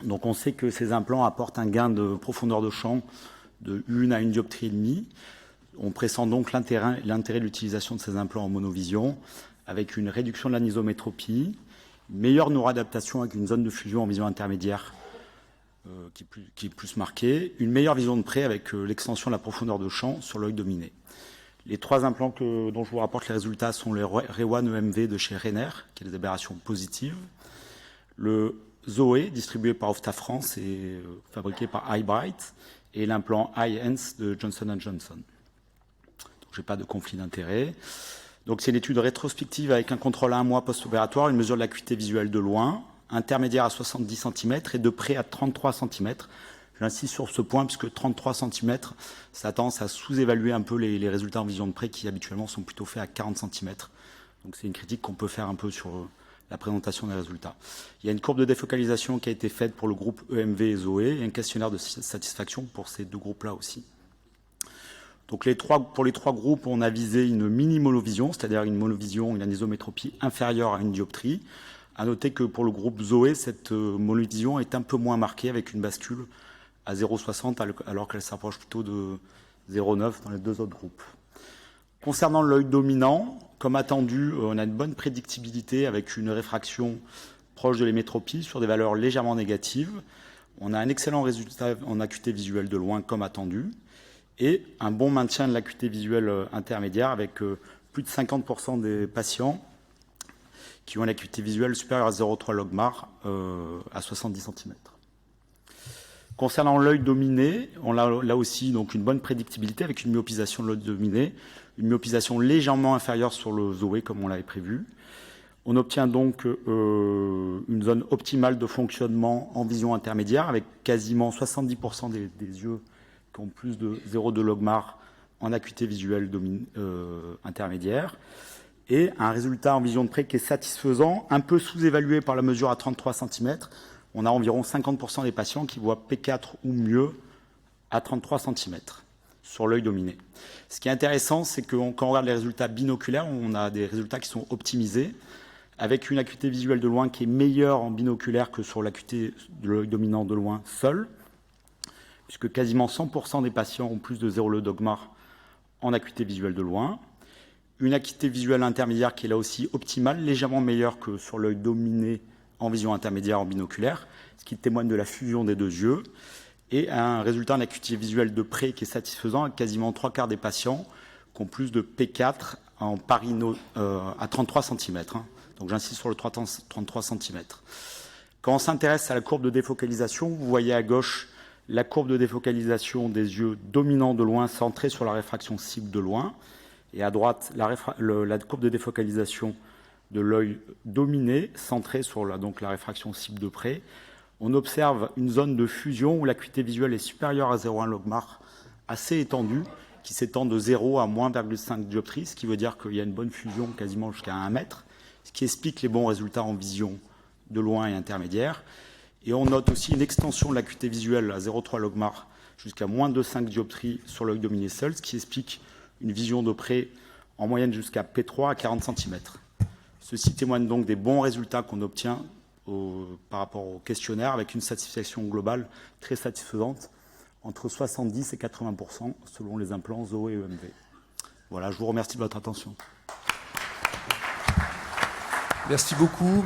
Donc on sait que ces implants apportent un gain de profondeur de champ de 1 à 1,5 dioptrie. On pressent donc l'intérêt de l'utilisation de ces implants en monovision, avec une réduction de l'anisométropie, meilleure neuroadaptation avec une zone de fusion en vision intermédiaire qui est plus marquée, une meilleure vision de près avec l'extension de la profondeur de champ sur l'œil dominé. Les 3 implants dont je vous rapporte les résultats sont les Rewan EMV de chez Rainer, qui est des aberrations positives, le Zoé, distribué par Opta France et fabriqué par Eyebright, et l'implant iHance de Johnson & Johnson. Je n'ai pas de conflit d'intérêt. Donc c'est une étude rétrospective avec un contrôle à 1 mois post-opératoire, une mesure de l'acuité visuelle de loin, intermédiaire à 70 cm et de près à 33 cm. J'insiste sur ce point puisque 33 cm, ça a tendance à sous-évaluer un peu les résultats en vision de près qui habituellement sont plutôt faits à 40 cm. Donc c'est une critique qu'on peut faire un peu sur la présentation des résultats. Il y a une courbe de défocalisation qui a été faite pour le groupe EMV et Zoé et un questionnaire de satisfaction pour ces 2 groupes-là aussi. Donc pour les 3 groupes, on a visé une mini-monovision, c'est-à-dire une monovision, une anisométropie inférieure à 1 dioptrie. À noter que pour le groupe Zoé, cette monovision est un peu moins marquée avec une bascule à 0,60 alors qu'elle s'approche plutôt de 0,9 dans les 2 autres groupes. Concernant l'œil dominant, comme attendu, on a une bonne prédictibilité avec une réfraction proche de l'hémétropie sur des valeurs légèrement négatives. On a un excellent résultat en acuité visuelle de loin comme attendu et un bon maintien de l'acuité visuelle intermédiaire avec plus de 50% des patients qui ont une acuité visuelle supérieure à 0,3 logmar à 70 cm. Concernant l'œil dominé, on a là aussi donc une bonne prédictibilité avec une myopisation de l'œil dominé, une myopisation légèrement inférieure sur le Zoé comme on l'avait prévu. On obtient donc une zone optimale de fonctionnement en vision intermédiaire avec quasiment 70% des yeux qui ont plus de 0,2 logmar en acuité visuelle intermédiaire. Et un résultat en vision de près qui est satisfaisant, un peu sous-évalué par la mesure à 33 cm. On a environ 50% des patients qui voient P4 ou mieux à 33 cm sur l'œil dominé. Ce qui est intéressant, c'est que quand on regarde les résultats binoculaires, on a des résultats qui sont optimisés, avec une acuité visuelle de loin qui est meilleure en binoculaire que sur l'acuité de l'œil dominant de loin seul, puisque quasiment 100% des patients ont plus de 0,2 dogmar en acuité visuelle de loin. Une acuité visuelle intermédiaire qui est là aussi optimale, légèrement meilleure que sur l'œil dominé en vision intermédiaire en binoculaire, ce qui témoigne de la fusion des 2 yeux, et un résultat en acuité visuelle de près qui est satisfaisant, avec quasiment 3/4 des patients qui ont plus de P4 en parino à 33 cm. Donc j'insiste sur le 33 cm. Quand on s'intéresse à la courbe de défocalisation, vous voyez à gauche la courbe de défocalisation des yeux dominants de loin centrée sur la réfraction cible de loin, et à droite, la courbe de défocalisation de l'œil dominé, centrée sur la réfraction cible de près. On observe une zone de fusion où l'acuité visuelle est supérieure à 0,1 logmar, assez étendue, qui s'étend de 0 à moins 0,5 dioptrie, ce qui veut dire qu'il y a une bonne fusion quasiment jusqu'à 1 mètre, ce qui explique les bons résultats en vision de loin et intermédiaire. Et on note aussi une extension de l'acuité visuelle à 0,3 logmar jusqu'à moins 2,5 dioptrie sur l'œil dominé seul, ce qui explique une vision de près en moyenne jusqu'à P3 à 40 cm. Ceci témoigne donc des bons résultats qu'on obtient par rapport au questionnaire avec une satisfaction globale très satisfaisante, entre 70 et 80% selon les implants Zoé et EMV. Voilà, je vous remercie de votre attention. Merci beaucoup.